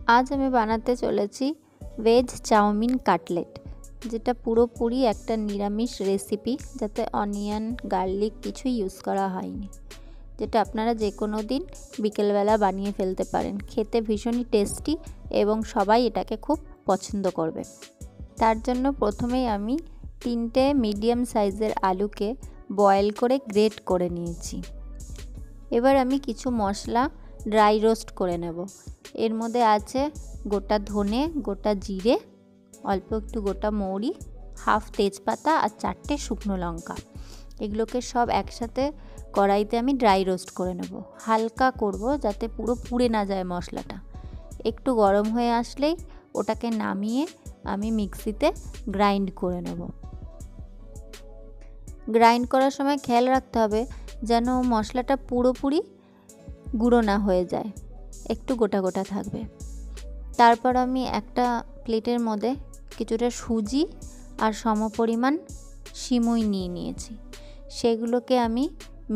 আজ আমি বানাতে চলেছি ভেজ চাউমিন কাটলেট, যেটা পুরোপুরি একটা নিরামিষ রেসিপি, যাতে অনিয়ন গার্লিক কিছু ইউজ করা হয়নি, যেটা আপনারা যে কোনো দিন বিকেলবেলা বানিয়ে ফেলতে পারেন। খেতে ভীষণই টেস্টি এবং সবাই এটাকে খুব পছন্দ করবে। তার জন্য প্রথমেই আমি 3টে মিডিয়াম সাইজের আলুকে বয়েল করে গ্রেট করে নিয়েছি। এবার আমি কিছু মশলা ড্রাই রোস্ট করে নেব। এর মধ্যে আছে গোটা ধনে, গোটা জিরে, অল্প একটু গোটা মৌরি, হাফ তেজপাতা আর 4টে শুকনো লঙ্কা। এগুলোকে সব একসাথে কড়াইতে আমি ড্রাই রোস্ট করে নেব। হালকা করব, যাতে পুরো পুড়ে না যায় মশলাটা। একটু গরম হয়ে আসলেই ওটাকে নামিয়ে আমি মিক্সিতে গ্রাইন্ড করে নেব। গ্রাইন্ড করার সময় খেয়াল রাখতে হবে যেন মশলাটা পুরোপুরি গুঁড়ো না হয়ে যায়, একটু গোটা গোটা থাকবে। তারপর আমি একটা প্লেটের মধ্যে কিছুটা সুজি আর সমপরিমাণ সিমুই নিয়ে নিয়েছি। সেগুলোকে আমি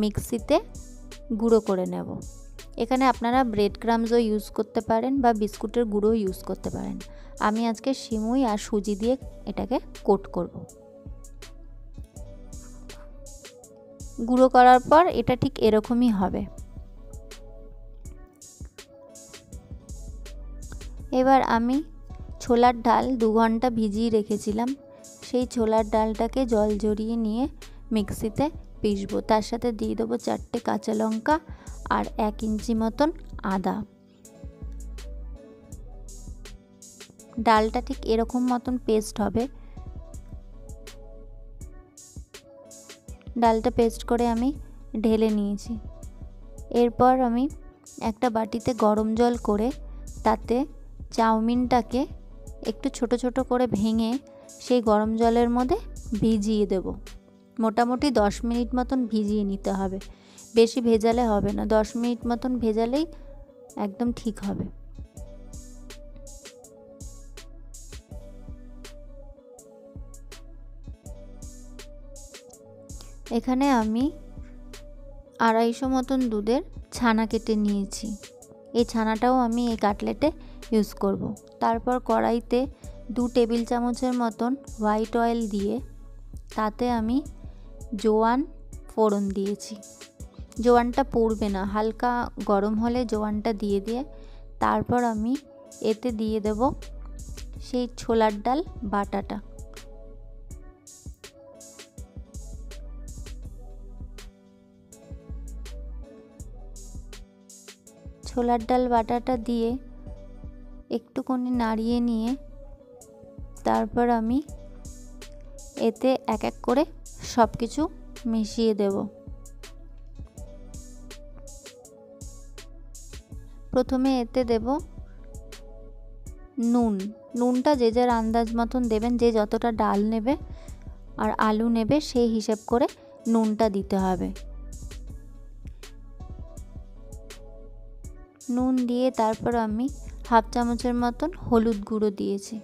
মিক্সিতে গুঁড়ো করে নেব। এখানে আপনারা ব্রেড ক্রামসও ইউজ করতে পারেন বা বিস্কুটের গুঁড়ো ইউজ করতে পারেন। আমি আজকে সিমুই আর সুজি দিয়ে এটাকে কোট করব। গুঁড়ো করার পর এটা ঠিক এরকমই হবে। এবার আমি ছোলার ডাল 2 ঘন্টা ভিজিয়ে রেখেছিলাম। সেই ছোলার ডালটাকে জল ঝরিয়ে নিয়ে মিক্সিতে পিষবো। তার সাথে দিয়ে দেবো 4টে কাঁচা লঙ্কা আর 1 ইঞ্চি মতন আদা। ডালটা ঠিক এরকম মতন পেস্ট হবে। ডালটা পেস্ট করে আমি ঢেলে নিয়েছি। এরপর আমি একটা বাটিতে গরম জল করে তাতে চাউমিনটাকে একটু ছোট ছোট করে ভেঙে সেই গরম জলের মধ্যে ভিজিয়ে দেব। মোটামুটি 10 মিনিট মতন ভিজিয়ে নিতে হবে, বেশি ভেজালে হবে না। 10 মিনিট মতন ভেজালেই একদম ঠিক হবে। এখানে আমি 250 মতন দুধের ছানা কেটে নিয়েছি। এই ছানাটাও আমি এই কাটলেটে ইউজ করব। তারপর কড়াইতে 2 টেবিল চামচের মতন হোয়াইট অয়েল দিয়ে তাতে আমি জোয়ান ফোড়ন দিয়েছি। জোয়ানটা পুড়বে না, হালকা গরম হলে জোয়ানটা দিয়ে তারপর আমি এতে দিয়ে দেব সেই ছোলার ডাল বাটাটা। ছোলার ডাল বাটাটা দিয়ে একটুখানি নাড়িয়ে নিয়ে তারপর আমি এতে এক এক করে সব কিছু মিশিয়ে দেব। প্রথমে এতে দেব নুনটা যে যার আন্দাজ মতন দেবেন, যে যতটা ডাল নেবে আর আলু নেবে সেই হিসেব করে নুনটা দিতে হবে। নুন দিয়ে তারপর আমি হাফ চামচের মতন হলুদ গুঁড়ো দিয়েছি।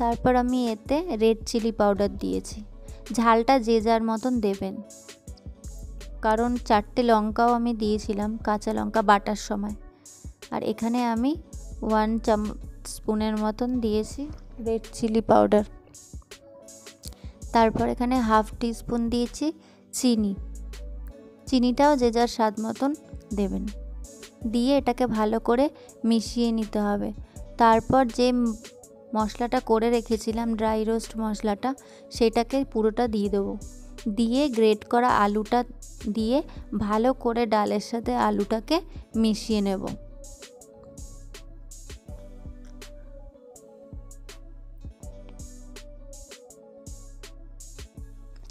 তারপর আমি এতে রেড চিলি পাউডার দিয়েছি। ঝালটা যে যার মতন দেবেন, কারণ 4টে লঙ্কাও আমি দিয়েছিলাম কাঁচা লঙ্কা বাটার সময়। আর এখানে আমি 1 স্পুনের মতন দিয়েছি রেড চিলি পাউডার। তারপর এখানে হাফ টিস্পুন দিয়েছি চিনিটাও যে যার স্বাদ মতন দেবেন। দিয়ে এটাকে ভালো করে মিশিয়ে নিতে হবে। তারপর যে মশলাটা করে রেখেছিলাম ড্রাই রোস্ট মশলাটা, সেটাকে পুরোটা দিয়ে দেবো। দিয়ে গ্রেট করা আলুটা দিয়ে ভালো করে ডালের সাথে আলুটাকে মিশিয়ে নেব।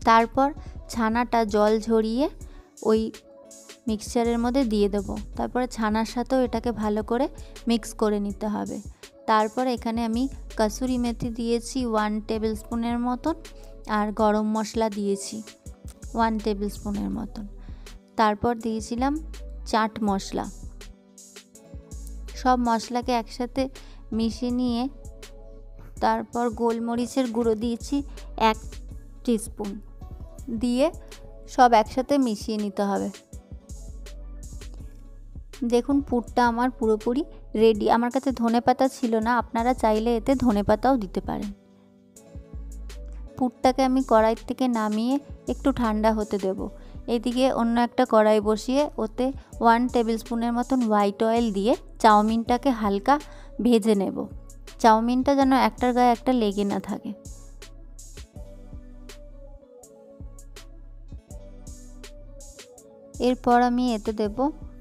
তারপর ছানাটা জল ঝরিয়ে ওই মিক্সচারের মধ্যে দিয়ে দেবো। তারপরে ছানার সাথেও এটাকে ভালো করে মিক্স করে নিতে হবে। তারপর এখানে আমি কাসুরি মেথি দিয়েছি 1 টেবিল স্পুনের মতন, আর গরম মশলা দিয়েছি 1 টেবিল স্পুনের মতন। তারপর দিয়েছিলাম চাট মশলা। সব মশলাকে একসাথে মিশিয়ে নিয়ে তারপর গোলমরিচের গুঁড়ো দিয়েছি 1 টিস্পুন, দিয়ে সব একসাথে মিশিয়ে নিতে হবে। দেখুন পুরটা আমার পুরোপুরি রেডি। আমার কাছে ধনেপাতা ছিল না, আপনারা চাইলে এতে ধনেপাতাও দিতে পারেন। পুরটাকে আমি কড়াই থেকে নামিয়ে একটু ঠান্ডা হতে দেব। এদিকে অন্য একটা কড়াই বসিয়ে ওতে 1 টেবিল স্পুনের মতন হোয়াইট অয়েল দিয়ে চাউমিনটাকে হালকা ভেজে নেব। চাউমিনটা যেন একটার গায়ে একটা লেগে না থাকে। এরপর আমি এতে দেব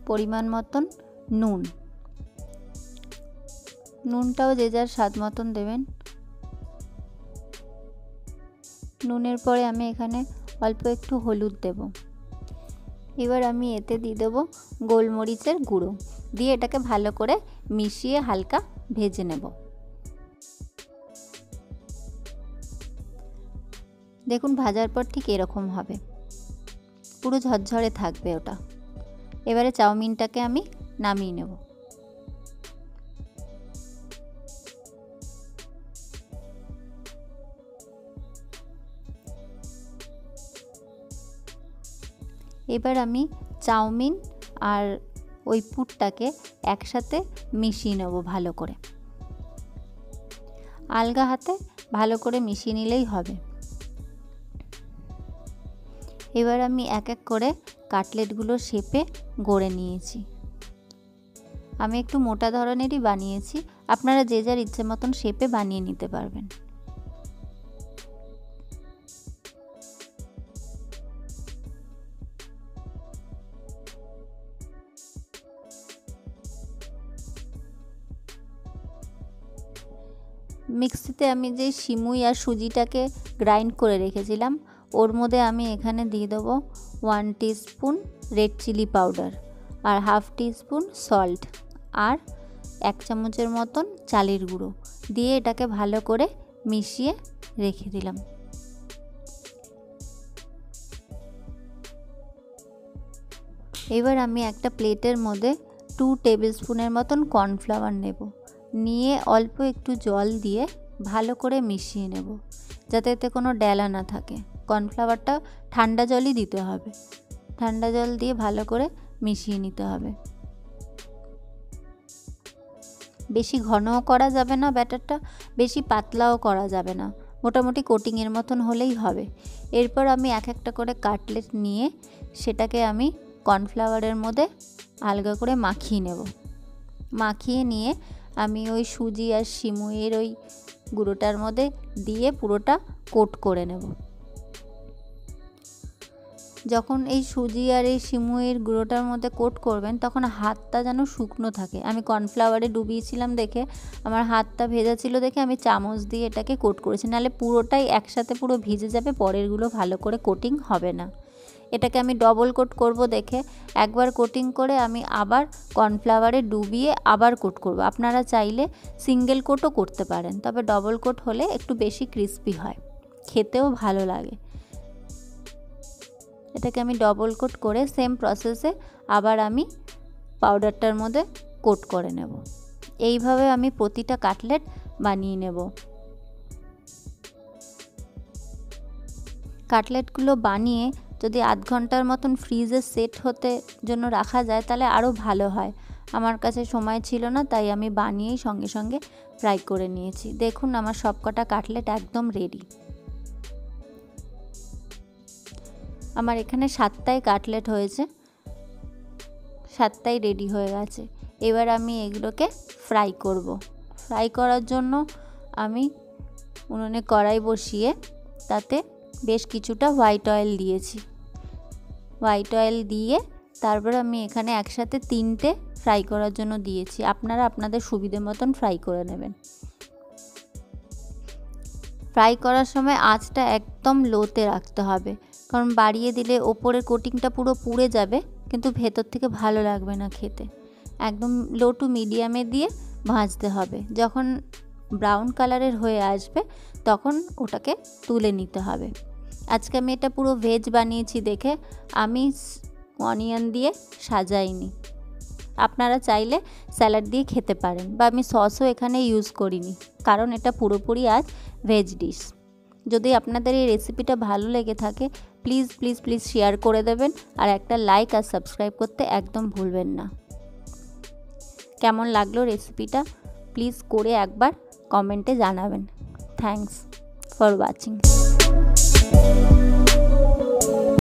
পরিমাণ মতন নুন। নুনটাও যে যার স্বাদ মতন দেবেন। নুনের পরে আমি এখানে অল্প একটু হলুদ দেব। এবার আমি এতে দিয়ে দেবো গোলমরিচের গুঁড়ো, দিয়ে এটাকে ভালো করে মিশিয়ে হালকা ভেজে নেব। দেখুন ভাজার পর ঠিক এরকম হবে, পুরো ঝরঝরে থাকবে ওটা। এবারে চাউমিনটাকে আমি নামিয়ে নেব। এবার আমি চাউমিন আর ওই পুরটাকে একসাথে মিশিয়ে নেব ভালো করে। আলগা হাতে ভালো করে মিশিয়ে নিলেই হবে। এবার আমি এক এক করে কাটলেটগুলো শেপে গড়ে নিয়েছি। আমি একটু মোটা ধরনেরই বানিয়েছি, আপনারা যে যার ইচ্ছে মতন শেপে বানিয়ে নিতে পারবেন। মিক্সিতে আমি যে সিমুই আর সুজিটাকে গ্রাইন্ড করে রেখেছিলাম, ওর মধ্যে আমি এখানে দিয়ে দেবো 1 টিস্পুন রেড চিলি পাউডার আর হাফ টিস্পুন সল্ট আর 1 চামচের মতন চালের গুঁড়ো দিয়ে এটাকে ভালো করে মিশিয়ে রেখে দিলাম। এবার আমি একটা প্লেটের মধ্যে 2 টেবিল স্পুনের মতন কর্নফ্লাওয়ার নেব, নিয়ে অল্প একটু জল দিয়ে ভালো করে মিশিয়ে নেব, যাতে এতে কোনো ডেলা না থাকে। কর্নফ্লাওয়ারটা ঠান্ডা জলই দিতে হবে, ঠান্ডা জল দিয়ে ভালো করে মিশিয়ে নিতে হবে। বেশি ঘনও করা যাবে না ব্যাটারটা, বেশি পাতলাও করা যাবে না, মোটামুটি কোটিংয়ের মতন হলেই হবে। এরপর আমি এক একটা করে কাটলেট নিয়ে সেটাকে আমি কর্নফ্লাওয়ারের মধ্যে আলগা করে মাখিয়ে নেব। মাখিয়ে নিয়ে আমি ওই সুজি আর সিমুইয়ের ওই গুঁড়োটার মধ্যে দিয়ে পুরোটা কোট করে নেব। যখন এই সুজি আর এই সিমুইয়ের গুঁড়োটার মধ্যে কোট করবেন তখন হাতটা যেন শুকনো থাকে। আমি কর্নফ্লাওয়ারে ডুবিয়েছিলাম দেখে আমার হাতটা ভেজা ছিল দেখে আমি চামচ দিয়ে এটাকে কোট করেছি, নাহলে পুরোটাই একসাথে পুরো ভিজে যাবে, পরেরগুলো ভালো করে কোটিং হবে না। এটাকে আমি ডবল কোট করব দেখে একবার কোটিং করে আমি আবার কর্নফ্লাওয়ারে ডুবিয়ে আবার কোট করব। আপনারা চাইলে সিঙ্গেল কোটও করতে পারেন, তবে ডবল কোট হলে একটু বেশি ক্রিস্পি হয়, খেতেও ভালো লাগে। এটাকে আমি ডবল কোট করে সেম প্রসেসে আবার আমি পাউডারটার মধ্যে কোট করে নেব। এইভাবে আমি প্রতিটা কাটলেট বানিয়ে নেব। কাটলেটগুলো বানিয়ে যদি আধ ঘন্টার মতন ফ্রিজে সেট হতে জন্য রাখা যায় তাহলে আরও ভালো হয়। আমার কাছে সময় ছিল না, তাই আমি বানিয়েই সঙ্গে সঙ্গে ফ্রাই করে নিয়েছি। দেখুন আমার সবকটা কাটলেট একদম রেডি। আমার এখানে 7টাই কাটলেট হয়েছে, 7টাই রেডি হয়ে গেছে। এবার আমি এগুলোকে ফ্রাই করব। ফ্রাই করার জন্য আমি উনুনে কড়াই বসিয়ে তাতে বেশ কিছুটা হোয়াইট অয়েল দিয়েছি। হোয়াইট অয়েল দিয়ে তারপর আমি এখানে একসাথে 3টে ফ্রাই করার জন্য দিয়েছি। আপনারা আপনাদের সুবিধে মতন ফ্রাই করে নেবেন। ফ্রাই করার সময় আঁচটা একদম লোতে রাখতে হবে, কারণ বাড়িয়ে দিলে ওপরের কোটিংটা পুরো পুড়ে যাবে, কিন্তু ভেতর থেকে ভালো লাগবে না খেতে। একদম লো টু মিডিয়ামে দিয়ে ভাজতে হবে। যখন ব্রাউন কালারের হয়ে আসবে তখন ওটাকে তুলে নিতে হবে। আজকে আমি এটা পুরো ভেজ বানিয়েছি দেখে আমি অনিয়ন দিয়ে সাজাইনি, আপনারা চাইলে স্যালাড দিয়ে খেতে পারেন, বা আমি সসও এখানে ইউজ করিনি, কারণ এটা পুরোপুরি আজ ভেজ ডিশ। যদি আপনাদের এই রেসিপিটা ভালো লেগে থাকে প্লিজ প্লিজ প্লিজ শেয়ার করে দেবেন, আর একটা লাইক আর সাবস্ক্রাইব করতে একদম ভুলবেন না। কেমন লাগলো রেসিপিটা প্লিজ করে একবার কমেন্টে জানাবেন। Thanks for watching.